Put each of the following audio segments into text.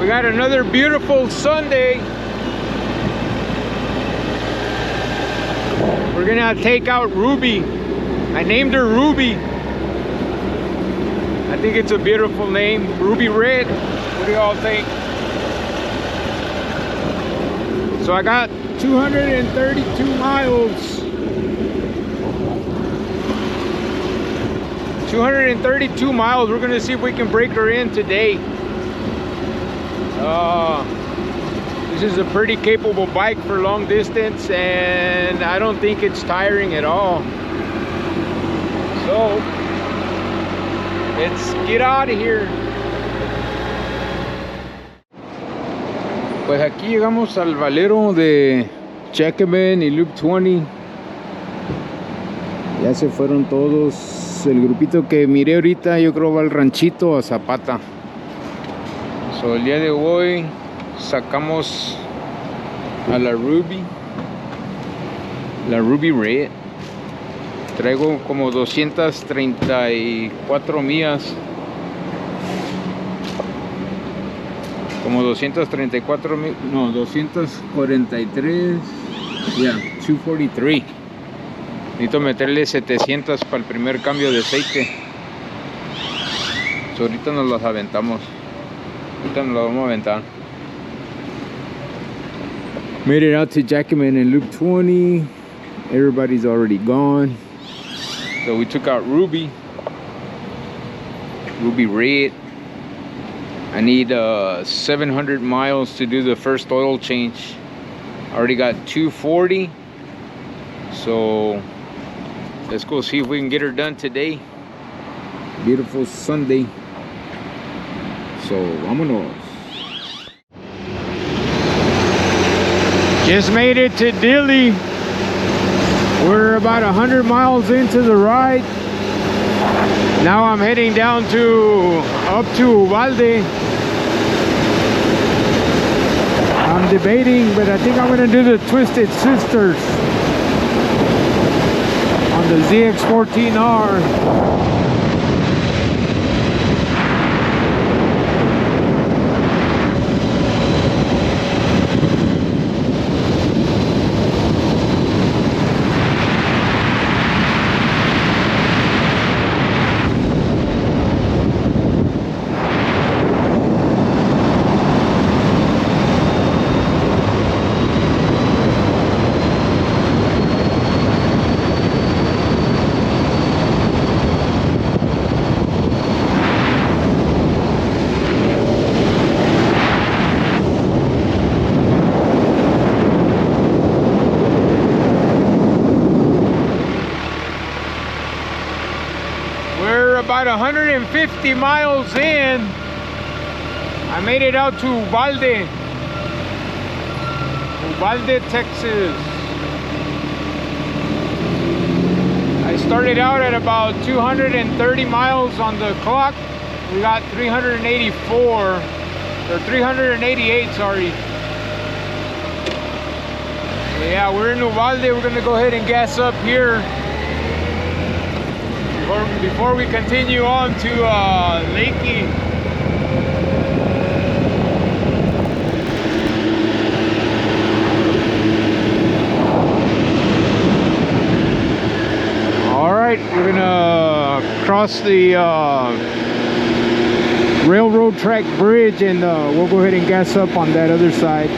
got another beautiful Sunday. We're gonna take out Ruby. I named her Ruby. I think it's a beautiful name, Ruby Red. What do y'all think? So I got 232 miles. 232 miles. We're gonna see if we can break her in today. This is a pretty capable bike for long distance, and I don't think it's tiring at all. So let's get out of here. Pues aquí llegamos al valero de Jacobin y Loop 20. Ya se fueron todos. El grupito que miré ahorita yo creo va al ranchito a Zapata. So, el día de hoy sacamos a la Ruby Red. Traigo como 234 millas. Como 234 mil, no, 243. Ya, 243. Necesito meterle 700 para el primer cambio de aceite. So, ahorita nos las aventamos. Ahorita nos las vamos a aventar. Made it out to Jacobin in Loop 20. Everybody's already gone. So we took out Ruby Red. I need 700 miles to do the first oil change. I already got 240. So let's go see if we can get her done today. Beautiful Sunday. So vámonos. Just made it to Dilley. We're about 100 miles into the ride. Now I'm heading down up to Uvalde. I'm debating, but I think I'm gonna do the Twisted Sisters on the ZX14R. About 150 miles in, I made it out to Uvalde, Texas. I started out at about 230 miles on the clock. We got 384 or 388, sorry. So yeah, we're in Uvalde. We're gonna go ahead and gas up here before we continue on to Lakey. All right, we're gonna cross the railroad track bridge, and we'll go ahead and gas up on that other side.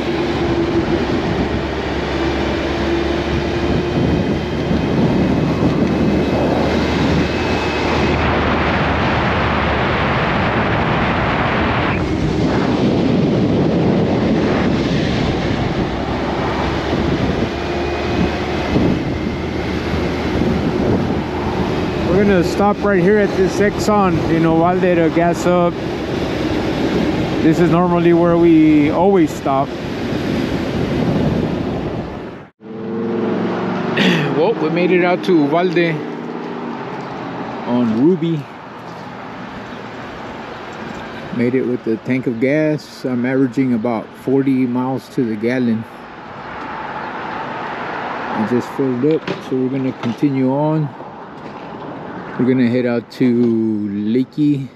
We're gonna stop right here at this Exxon in Uvalde to gas up. This is normally where we always stop. Well, we made it out to Uvalde on Ruby. Made it with the tank of gas. I'm averaging about 40 miles to the gallon. I just filled up, so we're gonna continue on. We're gonna head out to Lakey.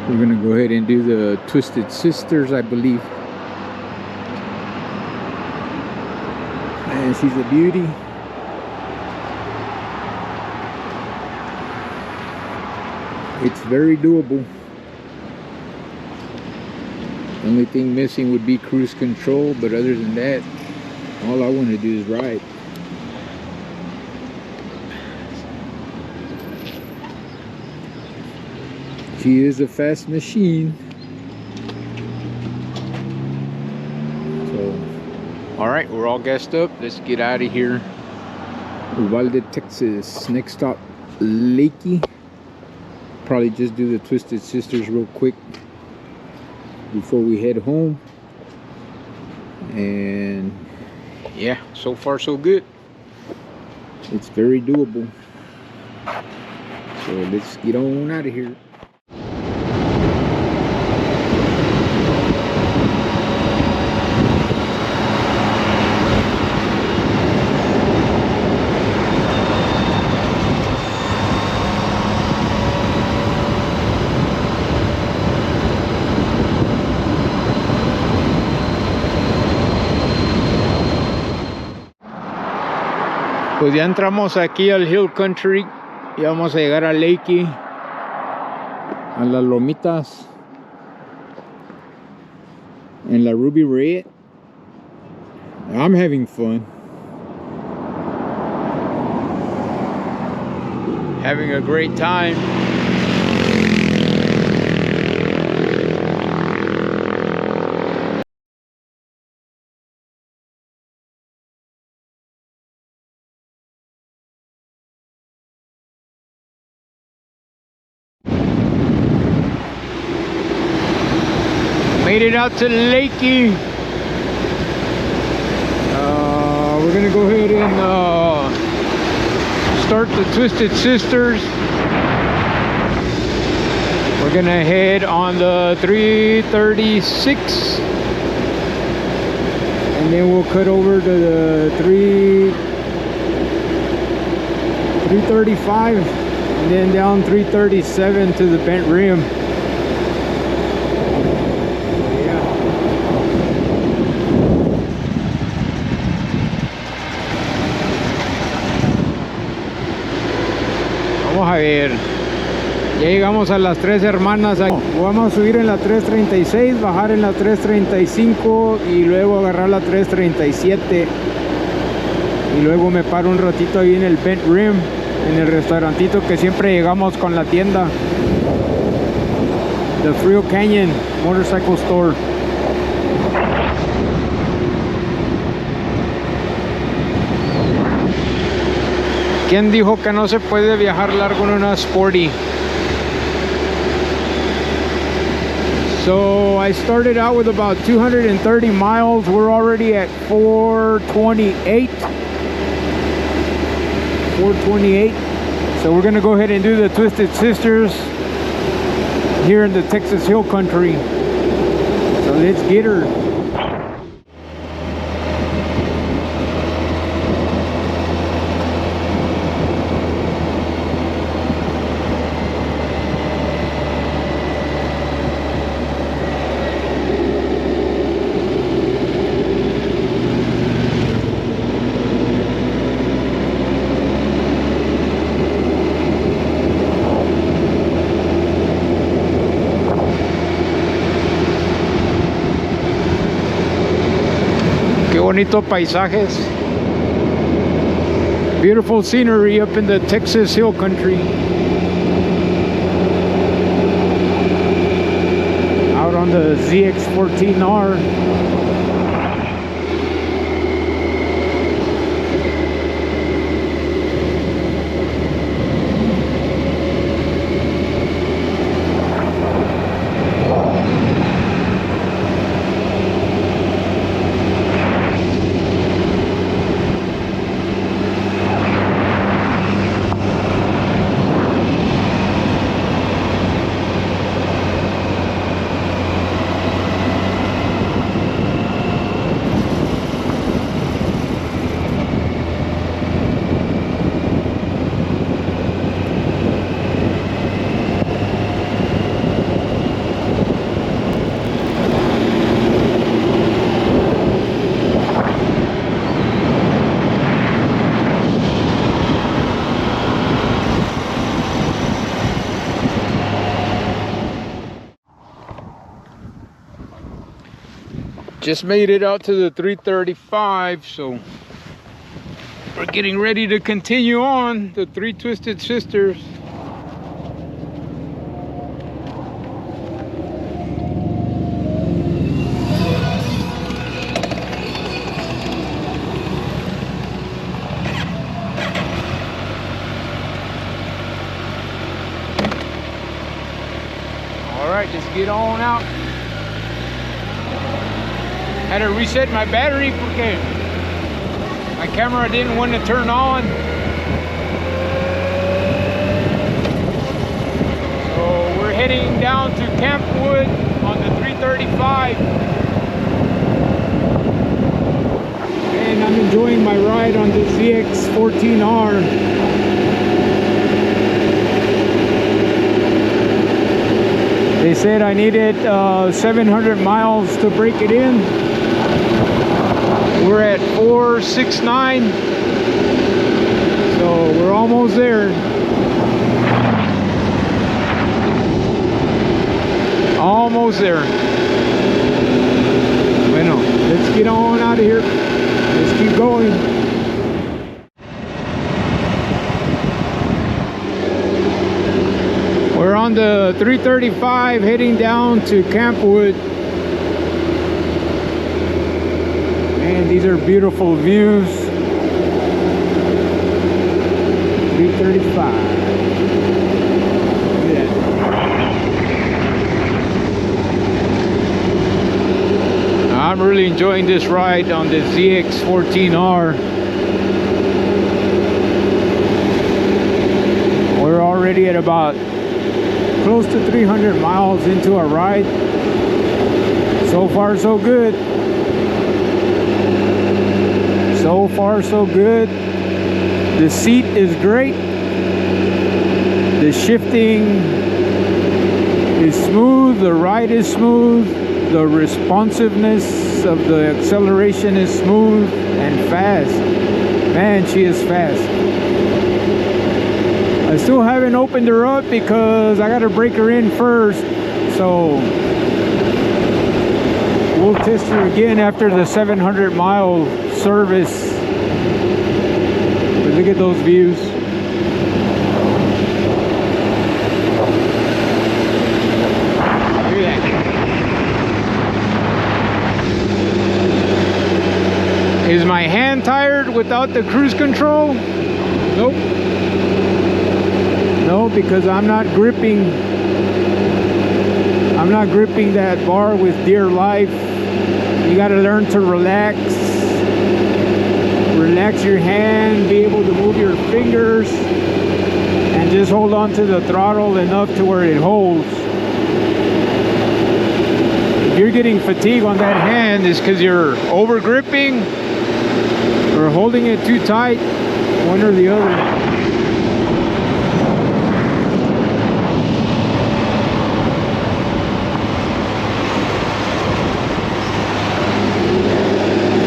We're gonna go ahead and do the Twisted Sisters, I believe. And she's a beauty. It's very doable. The only thing missing would be cruise control, but other than that, all I want to do is ride. She is a fast machine. So, all right, we're all gassed up. Let's get out of here. Uvalde, Texas. Next stop, Lakey. Probably just do the Twisted Sisters real quick before we head home. And yeah, so far so good. It's very doable. So let's get on out of here. Pues ya entramos aquí al Hill Country y vamos a llegar a Lakey, a las lomitas, en la Ruby Red. I'm having fun. Having a great time. Made it out to Lakey. We're gonna go ahead and start the Twisted Sisters. We're gonna head on the 336, and then we'll cut over to the 335, and then down 337 to the bent rim. Vamos a ver, ya llegamos a las Tres Hermanas. Vamos a subir en la 336, bajar en la 335 y luego agarrar la 337, y luego me paro un ratito ahí en el Bent Rim, en el restaurantito que siempre llegamos con la tienda, The Frio Canyon Motorcycle Store. ¿Quién dijo que no se puede viajar largo en una Sporty? So I started out with about 230 miles. We're already at 428. So we're gonna go ahead and do the Twisted Sisters here in the Texas Hill Country. So let's get her. Bonito paisajes. Beautiful scenery up in the Texas Hill Country. Out on the ZX14R. Just made it out to the 335, so we're getting ready to continue on the Three Twisted Sisters. All right, just get on out. Had to reset my battery because my camera didn't want to turn on. So we're heading down to Campwood on the 335. And I'm enjoying my ride on the ZX14R. They said I needed 700 miles to break it in. We're at 469, so we're almost there. Almost there. Bueno, let's get on out of here. Let's keep going. We're on the 335 heading down to Campwood. Man, these are beautiful views. 335. Look at that. I'm really enjoying this ride on the ZX14R. We're already at about close to 300 miles into our ride. So far, so good. So far, so good. The seat is great. The shifting is smooth. The ride is smooth. The responsiveness of the acceleration is smooth and fast. Man, she is fast. I still haven't opened her up because I got to break her in first. So we'll test her again after the 700-mile service. But look at those views. Look at that. Is my hand tired without the cruise control? Nope. No, because I'm not gripping that bar with dear life. You got to learn to relax your hand, be able to move your fingers, and just hold on to the throttle enough to where it holds. If you're getting fatigue on that hand, it's because you're over gripping or holding it too tight, one or the other.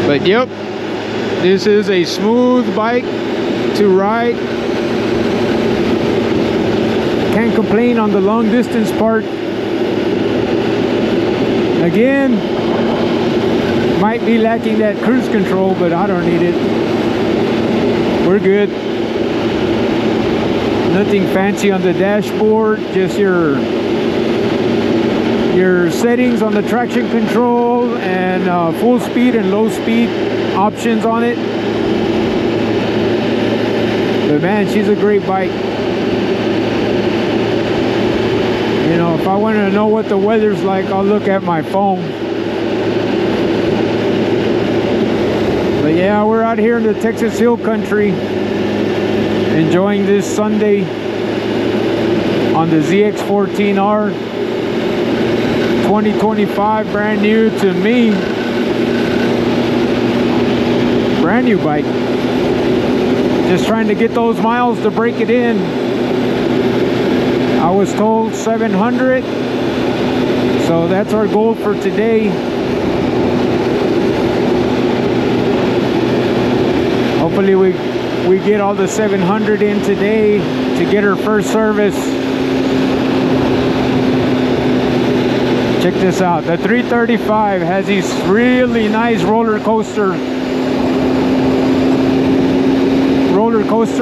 But yep, this is a smooth bike to ride. Can't complain on the long distance part. Again, might be lacking that cruise control, but I don't need it. We're good. Nothing fancy on the dashboard, just your settings on the traction control and full speed and low speed options on it. But man, she's a great bike. You know, if I want to know what the weather's like, I'll look at my phone. But yeah, we're out here in the Texas Hill Country enjoying this Sunday on the ZX14R 2025, brand new to me. Brand new bike. Just trying to get those miles to break it in. I was told 700, so that's our goal for today. Hopefully we get all the 700 in today to get her first service. Check this out. The 335 has these really nice roller coaster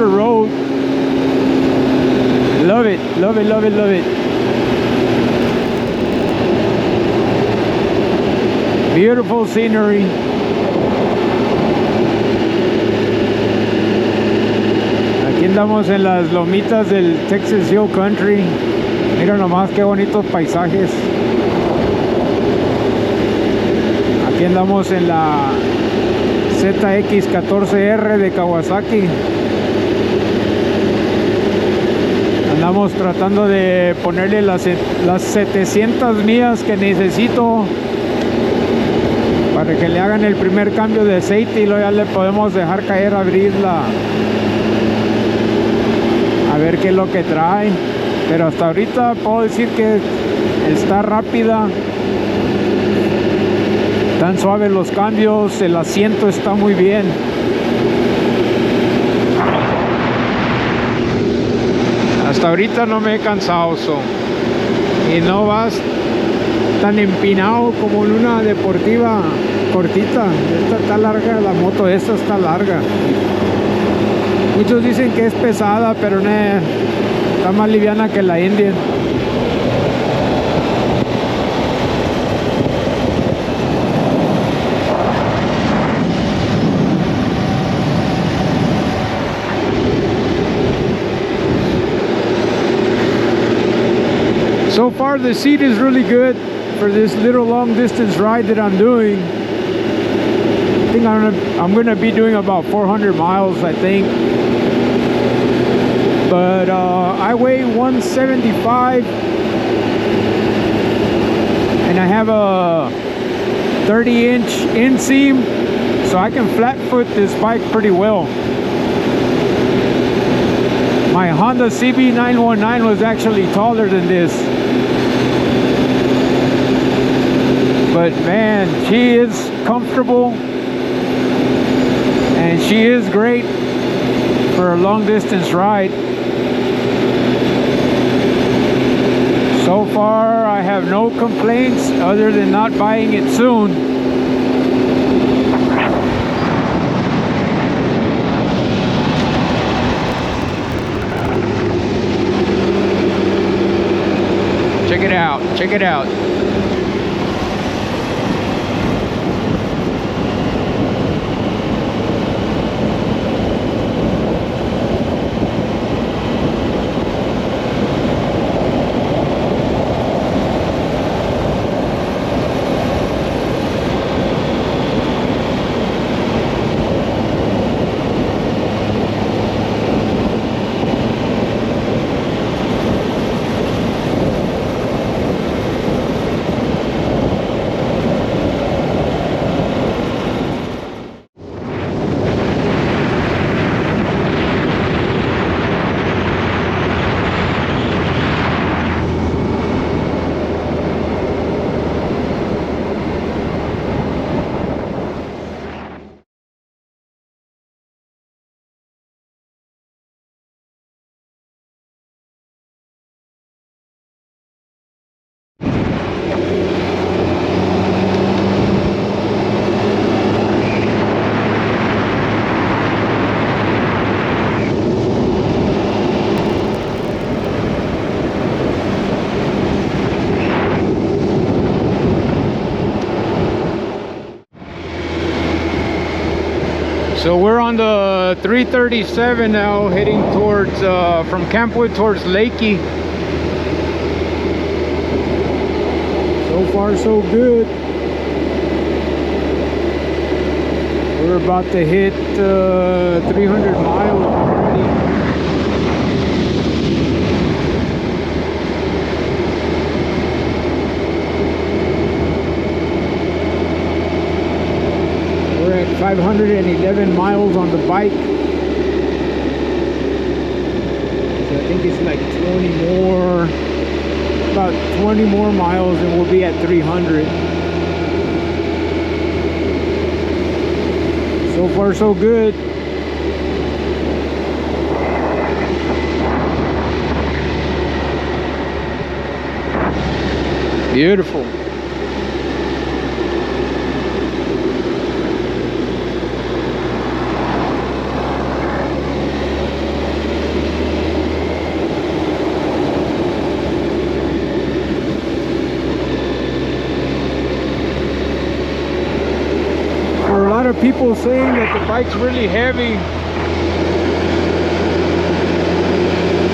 road. Love it, love it, love it, love it. Beautiful scenery. Aquí andamos en las lomitas del Texas Hill Country. Mira nomás qué bonitos paisajes. Aquí andamos en la ZX14R de Kawasaki. Andamos tratando de ponerle las 700 millas que necesito para que le hagan el primer cambio de aceite y luego ya le podemos dejar caer, abrirla, a ver qué es lo que trae. Pero hasta ahorita puedo decir que está rápida, tan suaves los cambios, el asiento está muy bien. Hasta ahorita no me he cansado, y no vas tan empinado como en una deportiva cortita. Esta está larga, la moto esta está larga. Muchos dicen que es pesada, pero no, está más liviana que la Indian. So far the seat is really good for this little long distance ride that I'm doing. I think I'm gonna be doing about 400 miles, I think. But I weigh 175 and I have a 30-inch inseam, so I can flat foot this bike pretty well. My Honda CB919 was actually taller than this. But man, she is comfortable and she is great for a long distance ride. So far I have no complaints other than not buying it soon. Check it out, check it out. So we're on the 337 now, heading towards from Campwood towards Lakey. So far so good. We're about to hit 300 miles already. We're at 511 miles on the bike. So I think it's like 20 more, about 20 more miles and we'll be at 300. So far so good. Beautiful. people saying that the bike's really heavy.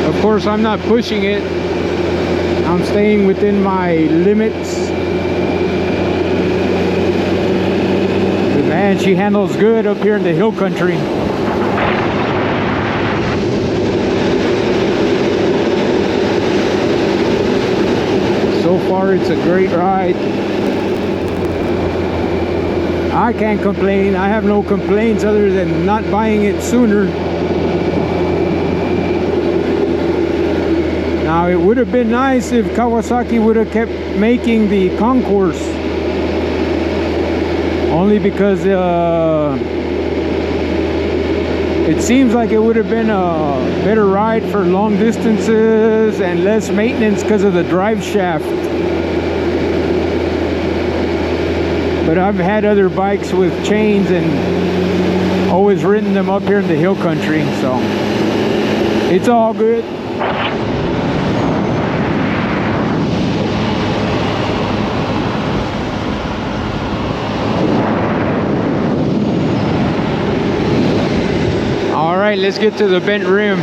Of course, I'm not pushing it. I'm staying within my limits. But man, she handles good up here in the hill country. So far, it's a great ride. I can't complain. I have no complaints other than not buying it sooner. Now, it would have been nice if Kawasaki would have kept making the Concourse. Only because it seems like it would have been a better ride for long distances and less maintenance because of the drive shaft. But I've had other bikes with chains and always ridden them up here in the hill country, so it's all good. All right, let's get to the bent rim.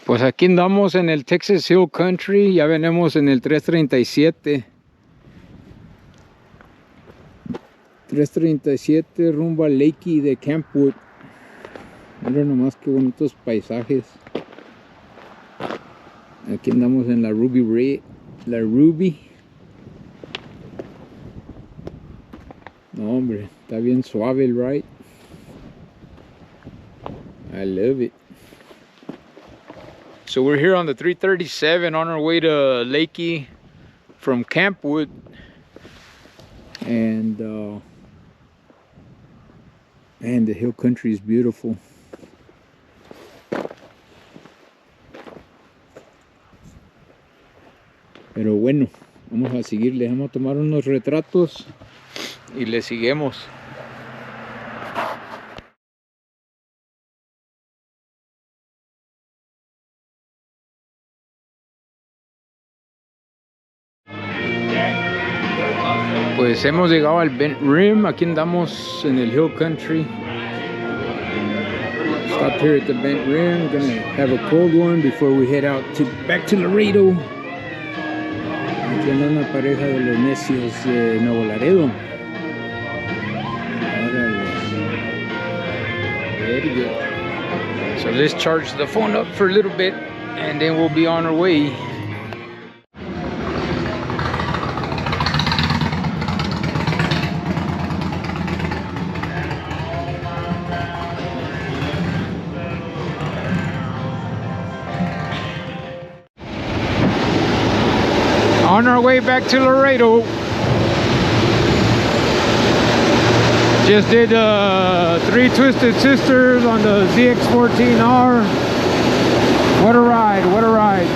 Pues aquí andamos en el Texas Hill Country, ya venimos en el 337. 337 rumbo a Lakey de Campwood. Mira nomás qué bonitos paisajes. Aquí andamos en la Ruby. No, hombre, está bien suave el ride. I love it. So we're here on the 337 on our way to Lakey from Campwood. And man, the hill country is beautiful. Pero bueno, vamos a seguirle, vamos a tomar unos retratos y le seguimos. Pues hemos llegado al Bent Rim. Aquí andamos en el Hill Country. Stopped here at the Bent Rim. Gonna have a cold one before we head out back to Laredo. Aquí anda una pareja de los necios de Nuevo Laredo. Very good. So let's charge the phone up for a little bit and then we'll be on our way. On our way back to Laredo. Just did 3 Twisted Sisters on the ZX14R. What a ride, what a ride.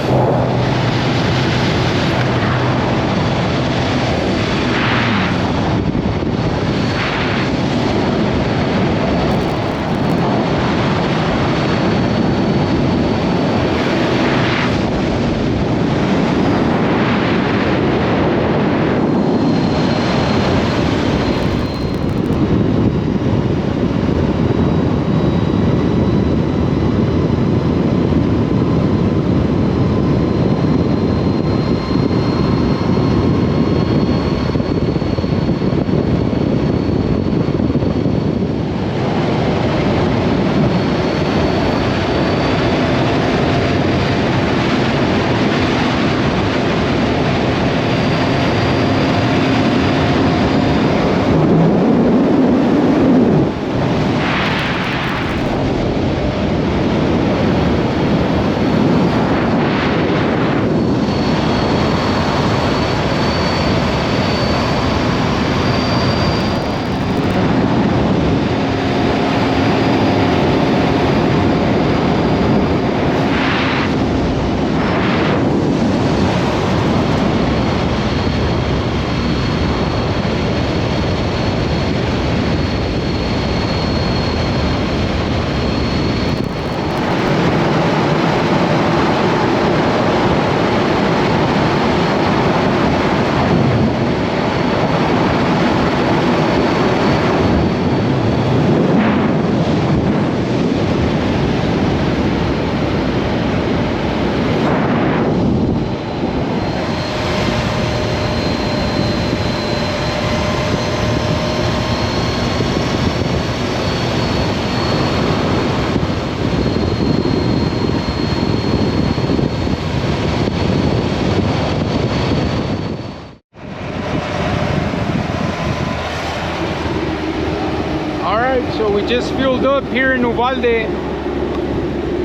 we just fueled up here in Uvalde.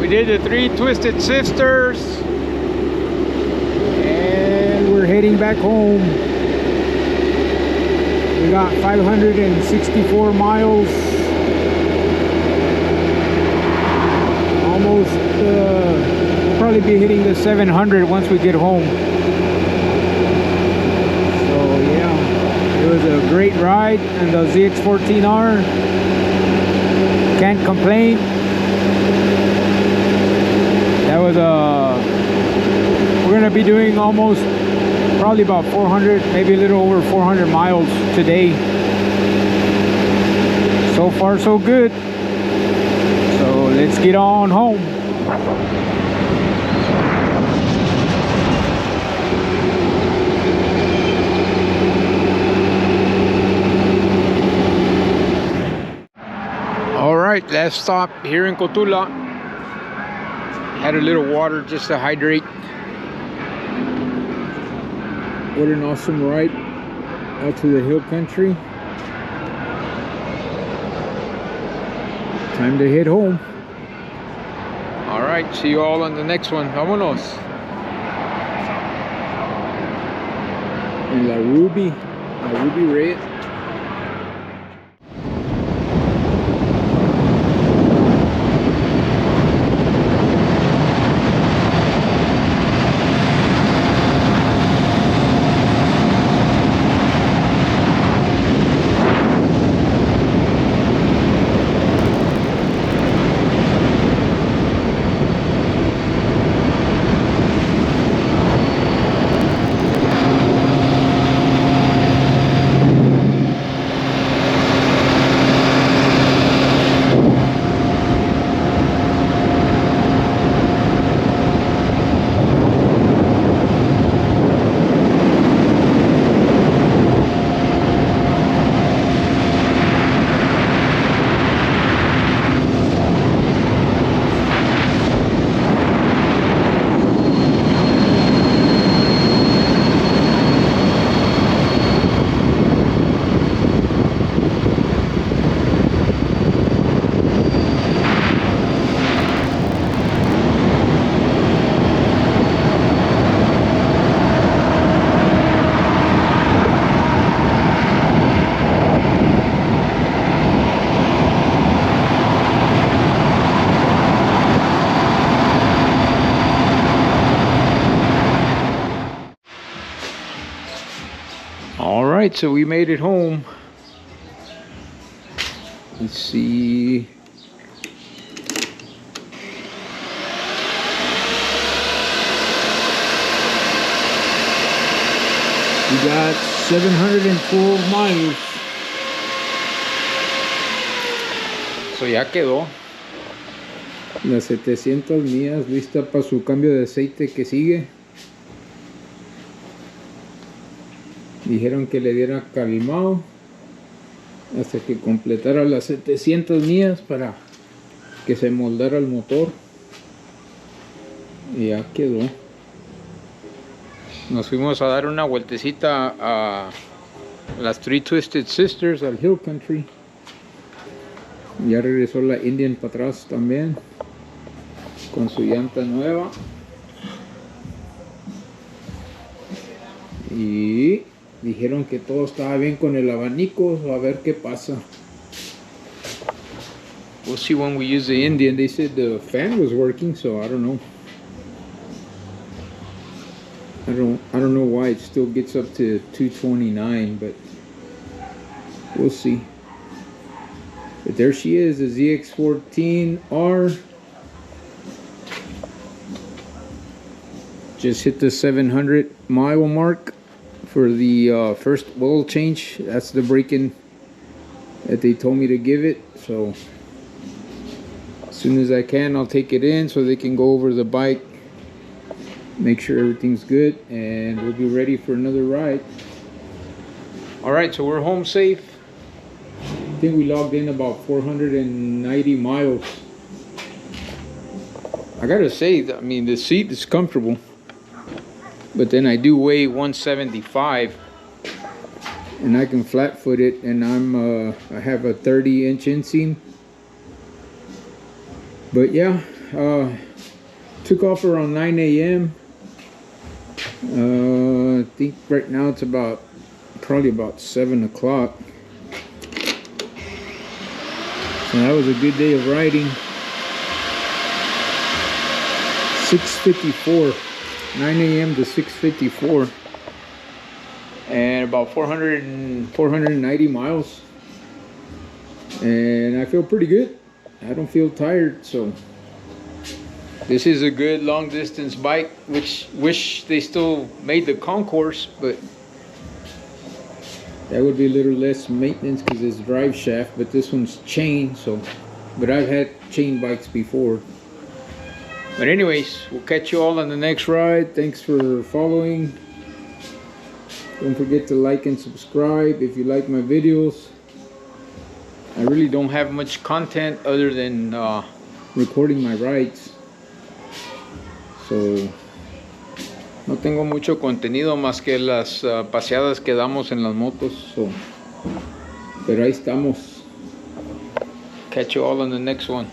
We did the 3 Twisted Sisters. And we're heading back home. We got 564 miles. Almost, we'll probably be hitting the 700 once we get home. So yeah, it was a great ride, and the ZX14R, can't complain. That was we're gonna be doing almost, probably about 400, maybe a little over 400 miles today. So far so good. So let's get on home. All right, last stop here in Cotula. Had a little water just to hydrate. What an awesome ride out to the hill country. Time to head home. All right, see you all on the next one. Vámonos. En la Ruby Red. All right, so we made it home. Let's see. We got 712 miles. So ya quedó. Las 700 millas lista para su cambio de aceite que sigue. Dijeron que le diera calmado hasta que completara las 700 millas para que se moldara el motor. Y ya quedó. Nos fuimos a dar una vueltecita a las 3 Twisted Sisters, al Hill Country. Ya regresó la Indian para atrás también, con su llanta nueva. Y dijeron que todo estaba bien con el abanico, a ver qué pasa. We'll see when we use the Indian. They said the fan was working, so I don't know. I don't know why it still gets up to 229, but we'll see. But there she is, the ZX14R. Just hit the 700 mile mark for the first oil change. That's the break-in that they told me to give it. So as soon as I can, I'll take it in so they can go over the bike, make sure everything's good, and we'll be ready for another ride. All right, so we're home safe. I think we logged in about 490 miles. I gotta say, I mean, the seat is comfortable, but then I do weigh 175, and I can flat foot it, and I have a 30-inch inseam, But yeah, took off around 9 a.m. I think right now it's probably about 7 o'clock. So that was a good day of riding. 6:54, 9 a.m. to 6:54, and about 490 miles. And I feel pretty good. I don't feel tired, so this is a good long distance bike, which wish they still made the concourse, but that would be a little less maintenance because it's drive shaft, but this one's chain. So, but I've had chain bikes before. But anyways, we'll catch you all on the next ride. Thanks for following. Don't forget to like and subscribe if you like my videos. I really don't have much content other than recording my rides. So no tengo mucho contenido más que las paseadas que damos en las motos. So, pero ahí estamos. Catch you all on the next one.